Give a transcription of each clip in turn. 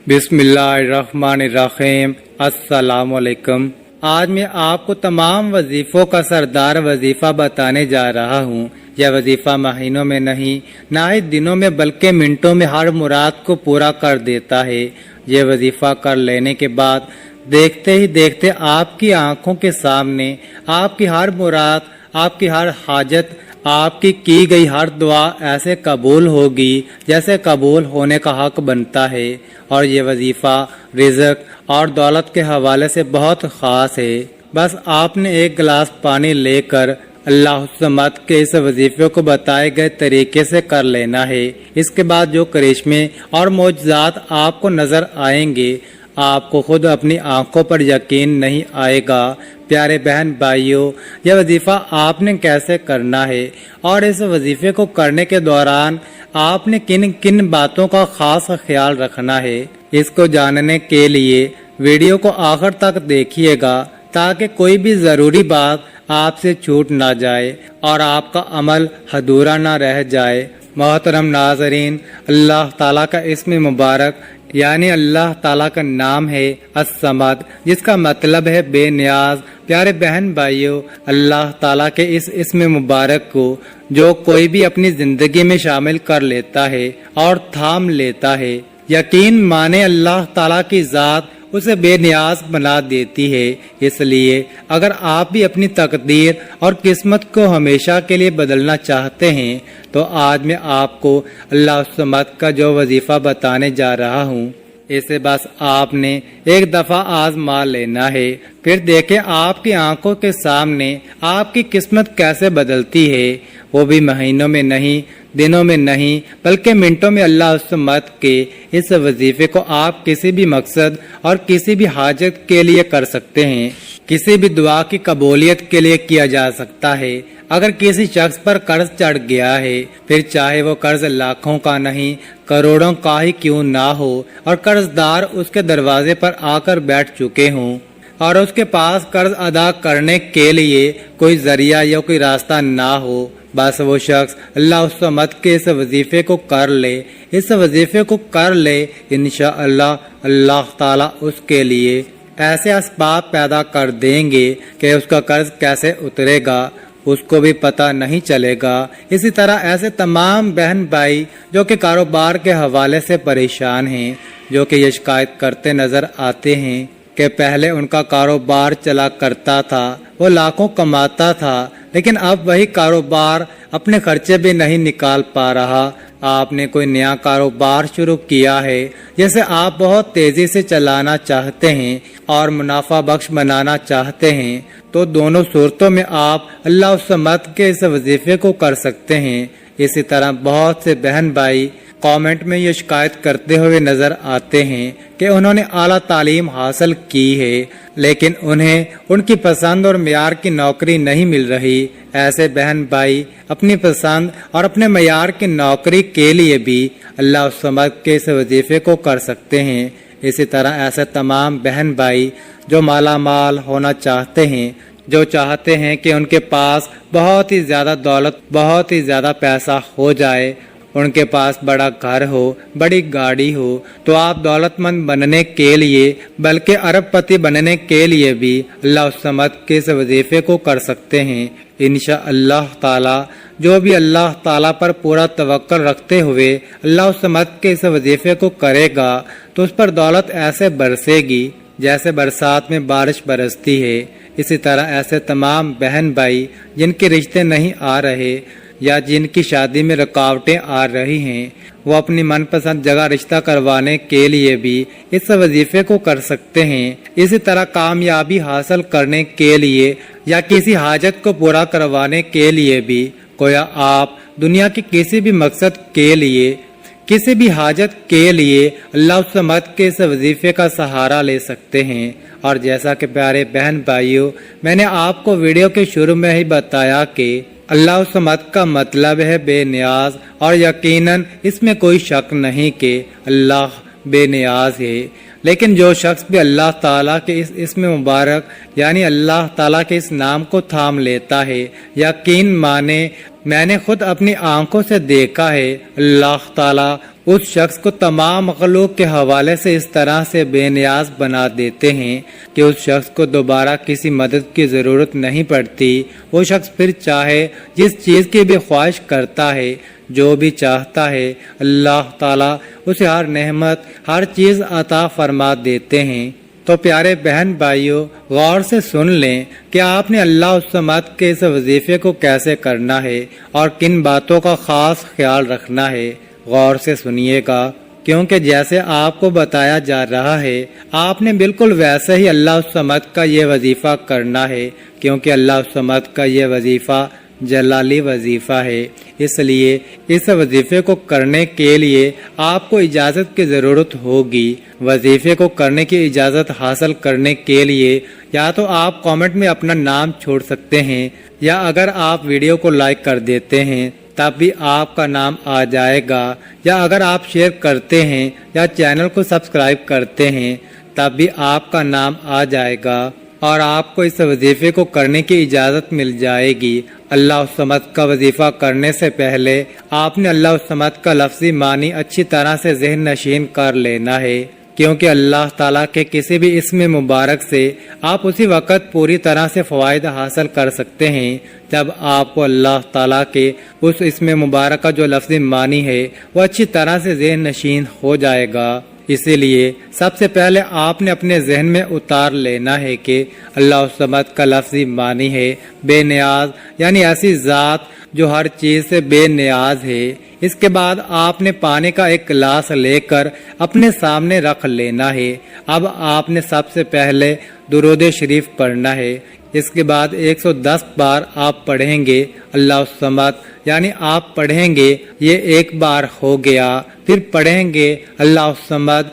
बिस्मिल्लाहिर्रहमानिर्रहीम। अस्सलाम वालेकुम। आज मैं आपको तमाम वजीफों का सरदार वजीफा बताने जा रहा हूँ। यह वजीफा महीनों में नहीं, ना ही दिनों में, बल्कि मिनटों में हर मुराद को पूरा कर देता है। यह वजीफा कर लेने के बाद देखते ही देखते आपकी आंखों के सामने आपकी हर मुराद, आपकी हर हाजत, आपकी की गई हर दुआ ऐसे कबूल होगी जैसे कबूल होने का हक बनता है। और ये वजीफा रिज़्क और दौलत के हवाले से बहुत ख़ास है। बस आपने एक गिलास पानी लेकर अल्लाह समद के इस वजीफे को बताए गए तरीके से कर लेना है। इसके बाद जो करिश्मे और मौजज़ात आपको नजर आएंगे, आपको खुद अपनी आंखों पर यकीन नहीं आएगा। प्यारे बहन भाइयों, यह वजीफा आपने कैसे करना है और इस वजीफे को करने के दौरान आपने किन किन बातों का खास ख्याल रखना है, इसको जानने के लिए वीडियो को आखिर तक देखिएगा ताकि कोई भी ज़रूरी बात आपसे छूट ना जाए और आपका अमल अधूरा ना रह जाए। मोहतरम नाज़रीन, अल्लाह ताला का इस्म मुबारक यानी अल्लाह ताला का नाम है अस-समद, जिसका मतलब है बेनियाज। प्यारे बहन भाइयों, अल्लाह ताला के इस इस्म मुबारक को जो कोई भी अपनी जिंदगी में शामिल कर लेता है और थाम लेता है, यकीन माने अल्लाह ताला की ज़ात उसे बेनियाज बना देती है। इसलिए अगर आप भी अपनी तकदीर और किस्मत को हमेशा के लिए बदलना चाहते हैं तो आज मैं आपको अल्लाह समद का जो वजीफा बताने जा रहा हूँ, इसे बस आपने एक दफा आजमा लेना है। फिर देखें आपकी आंखों के सामने आपकी किस्मत कैसे बदलती है, वो भी महीनों में नहीं, दिनों में नहीं, बल्कि मिनटों में। अल्लाह समद के इस वजीफे को आप किसी भी मकसद और किसी भी हाजत के लिए कर सकते हैं। किसी भी दुआ की कबूलियत के लिए किया जा सकता है। अगर किसी शख्स पर कर्ज चढ़ गया है, फिर चाहे वो कर्ज लाखों का नहीं, करोड़ों का ही क्यों ना हो, और कर्जदार उसके दरवाजे पर आकर बैठ चुके हों और उसके पास कर्ज अदा करने के लिए कोई जरिया या कोई रास्ता ना हो, बस वो शख्स अल्लाह समद के इस वजीफे को कर ले। इस वजीफे को कर ले, इंशाअल्लाह अल्लाह ताला उसके लिए ऐसे असबाब पैदा कर देंगे कि उसका कर्ज कैसे उतरेगा उसको भी पता नहीं चलेगा। इसी तरह ऐसे तमाम बहन भाई जो कि कारोबार के हवाले से परेशान हैं, जो कि ये शिकायत करते नजर आते हैं कि पहले उनका कारोबार चला करता था, वो लाखों कमाता था, लेकिन अब वही कारोबार अपने खर्चे भी नहीं निकाल पा रहा। आपने कोई नया कारोबार शुरू किया है जैसे आप बहुत तेजी से चलाना चाहते हैं और मुनाफा बख्श बनाना चाहते हैं, तो दोनों सूरतों में आप अल्लाह समद के इस वजीफे को कर सकते हैं। इसी तरह बहुत से बहन भाई कमेंट में ये शिकायत करते हुए नजर आते हैं कि उन्होंने आला तालीम हासिल की है लेकिन उन्हें उनकी पसंद और मेयार की नौकरी नहीं मिल रही। ऐसे बहन भाई अपनी पसंद और अपने मेयार की नौकरी के लिए भी अल्लाह समद के इस वजीफे को कर सकते हैं। इसी तरह ऐसे तमाम बहन भाई जो माला माल होना चाहते हैं, जो चाहते हैं कि उनके पास बहुत ही ज्यादा दौलत, बहुत ही ज्यादा पैसा हो जाए, उनके पास बड़ा घर हो, बड़ी गाड़ी हो, तो आप दौलतमंद बनने के लिए, बल्कि अरबपति बनने के लिए भी अल्लाह समद के इस वजीफे को कर सकते हैं। इंशाअल्लाह ताला जो भी अल्लाह ताला पर पूरा तवक्कल रखते हुए अल्लाह समद के इस वजीफे को करेगा तो उस पर दौलत ऐसे बरसेगी जैसे बरसात में बारिश बरसती है। इसी तरह ऐसे तमाम बहन भाई जिनके रिश्ते नहीं आ रहे या जिनकी शादी में रुकावटें आ रही हैं, वो अपनी मनपसंद जगह रिश्ता करवाने के लिए भी इस वजीफे को कर सकते हैं। इसी तरह कामयाबी हासिल करने के लिए या किसी हाजत को पूरा करवाने के लिए भी, गोया आप दुनिया के किसी भी मकसद के लिए, किसी भी हाजत के लिए अल्लाह समद के इस वजीफे का सहारा ले सकते हैं। और जैसा कि प्यारे बहन भाइयों, मैंने आपको वीडियो के शुरू में ही बताया कि अल्लाह समद का मतलब है बेनियाज, और यकीनन इसमें कोई शक नहीं कि अल्लाह बेनियाज है। لیکن جو شخص بھی اللہ تعالیٰ کے اس اسم مبارک یعنی اللہ تعالیٰ کے اس نام کو تھام لیتا ہے، یقین مانے میں نے خود اپنی آنکھوں سے دیکھا ہے، اللہ تعالیٰ اس شخص کو تمام مخلوق کے حوالے سے اس طرح سے بے نیاز بنا دیتے ہیں کہ اس شخص کو دوبارہ کسی مدد کی ضرورت نہیں پڑتی۔ وہ شخص پھر چاہے جس چیز کی بھی خواہش کرتا ہے، جو بھی چاہتا ہے، اللہ تعالیٰ اسے ہر نعمت، ہر چیز عطا فرما دیتے ہیں۔ تو پیارے بہن بھائیوں، غور سے سن لیں کہ آپ نے اللہ الصمد کے اس وظیفے کو کیسے کرنا ہے اور کن باتوں کا خاص خیال رکھنا ہے۔ غور سے سنیے گا، کیونکہ جیسے آپ کو بتایا جا رہا ہے آپ نے بالکل ویسے ہی اللہ الصمد کا یہ وظیفہ کرنا ہے، کیونکہ اللہ الصمد کا یہ وظیفہ جلالی وظیفہ ہے۔ اس لیے اس وظیفے کو کرنے کے لیے آپ کو اجازت کی ضرورت ہوگی۔ وظیفے کو کرنے کی اجازت حاصل کرنے کے لیے یا تو آپ کامنٹ میں اپنا نام چھوڑ سکتے ہیں، یا اگر آپ ویڈیو کو لائک کر دیتے ہیں تب بھی آپ کا نام آ جائے گا، یا اگر آپ شیئر کرتے ہیں یا چینل کو سبسکرائب کرتے ہیں تب بھی آپ کا نام آ جائے گا اور آپ کو اس وظیفے کو کرنے کی اجازت مل جائے گی۔ اللہ الصمد کا وظیفہ کرنے سے پہلے آپ نے اللہ الصمد کا لفظی معنی اچھی طرح سے ذہن نشین کر لینا ہے، کیونکہ اللہ تعالیٰ کے کسی بھی اسم مبارک سے آپ اسی وقت پوری طرح سے فوائد حاصل کر سکتے ہیں جب آپ کو اللہ تعالیٰ کے اس اسم مبارک کا جو لفظی معنی ہے وہ اچھی طرح سے ذہن نشین ہو جائے گا۔ اسی لیے سب سے پہلے آپ نے اپنے ذہن میں اتار لینا ہے کہ اللہ الصمد کا لفظی معنی ہے بے نیاز، یعنی ایسی ذات جو ہر چیز سے بے نیاز ہے۔ اس کے بعد آپ نے پانی کا ایک گلاس لے کر اپنے سامنے رکھ لینا ہے۔ اب آپ نے سب سے پہلے درود شریف پڑھنا ہے۔ اس کے بعد 110 بار آپ پڑھیں گے اللہ الصمد، یعنی آپ پڑھیں گے، یہ ایک بار ہو گیا، پھر پڑھیں گے اللہ الصمد۔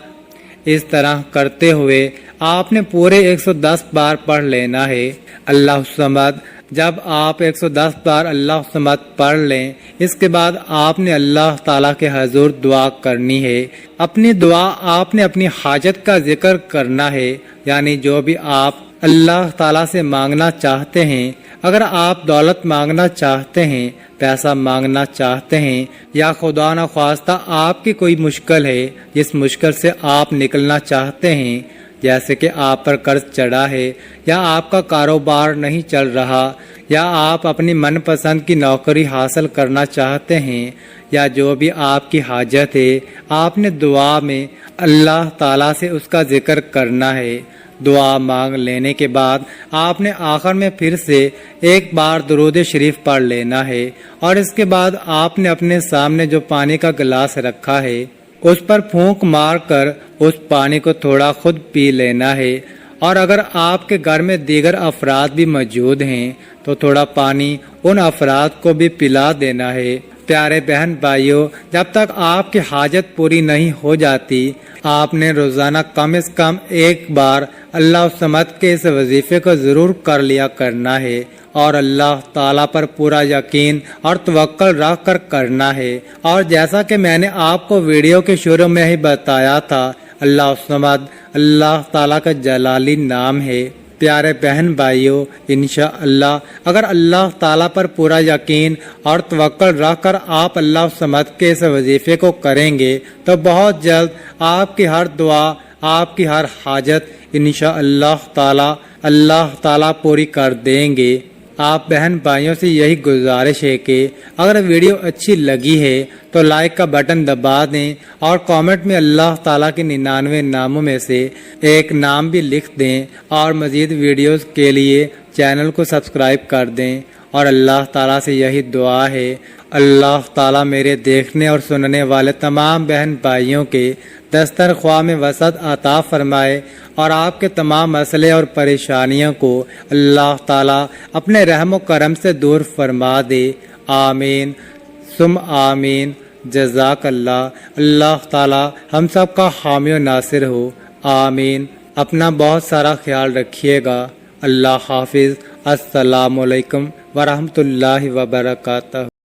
اس طرح کرتے ہوئے آپ نے پورے 110 بار پڑھ لینا ہے اللہ الصمد۔ جب آپ 110 بار اللہ الصمد پڑھ لیں، اس کے بعد آپ نے اللہ تعالیٰ کے حضور دعا کرنی ہے۔ اپنی دعا آپ نے اپنی حاجت کا ذکر کرنا ہے، یعنی جو بھی آپ اللہ تعالیٰ سے مانگنا چاہتے ہیں۔ اگر آپ دولت مانگنا چاہتے ہیں، پیسہ مانگنا چاہتے ہیں، یا خدا نخواستہ آپ کی کوئی مشکل ہے جس مشکل سے آپ نکلنا چاہتے ہیں، جیسے کہ آپ پر قرض چڑھا ہے، یا آپ کا کاروبار نہیں چل رہا، یا آپ اپنی من پسند کی نوکری حاصل کرنا چاہتے ہیں، یا جو بھی آپ کی حاجت ہے، آپ نے دعا میں اللہ تعالیٰ سے اس کا ذکر کرنا ہے۔ دعا مانگ لینے کے بعد آپ نے آخر میں پھر سے ایک بار درود شریف پڑھ لینا ہے، اور اس کے بعد آپ نے اپنے سامنے جو پانی کا گلاس رکھا ہے اس پر پھونک مار کر اس پانی کو تھوڑا خود پی لینا ہے، اور اگر آپ کے گھر میں دیگر افراد بھی موجود ہیں تو تھوڑا پانی ان افراد کو بھی پلا دینا ہے۔ پیارے بہن بھائیوں، جب تک آپ کی حاجت پوری نہیں ہو جاتی آپ نے روزانہ کم از کم ایک بار اللہ الصمد کے اس وظیفے کو ضرور کر لیا کرنا ہے، اور اللہ تعالیٰ پر پورا یقین اور توکل رکھ کر کرنا ہے۔ اور جیسا کہ میں نے آپ کو ویڈیو کے شروع میں ہی بتایا تھا، اللہ الصمد اللہ تعالیٰ کا جلالی نام ہے۔ پیارے بہن بھائیوں، انشاءاللہ اگر اللہ تعالیٰ پر پورا یقین اور توکل رکھ کر آپ اللہ الصمد کے اس وظیفے کو کریں گے تو بہت جلد آپ کی ہر دعا، آپ کی ہر حاجت انشاءاللہ اللہ تعالیٰ پوری کر دیں گے۔ آپ بہن بھائیوں سے یہی گزارش ہے کہ اگر ویڈیو اچھی لگی ہے تو لائک کا بٹن دبا دیں، اور کامنٹ میں اللہ تعالیٰ کے 99 ناموں میں سے ایک نام بھی لکھ دیں، اور مزید ویڈیوز کے لیے چینل کو سبسکرائب کر دیں۔ اور اللہ تعالیٰ سے یہی دعا ہے، اللہ تعالیٰ میرے دیکھنے اور سننے والے تمام بہن بھائیوں کے دسترخواہ میں وسعت عطا فرمائے، اور آپ کے تمام مسئلے اور پریشانیوں کو اللہ تعالیٰ اپنے رحم و کرم سے دور فرما دے۔ آمین ثم آمین۔ جزاک اللہ۔ اللہ تعالیٰ ہم سب کا حامی و ناصر ہو۔ آمین۔ اپنا بہت سارا خیال رکھیے گا۔ اللہ حافظ۔ السلام علیکم ورحمۃ اللہ وبرکاتہ۔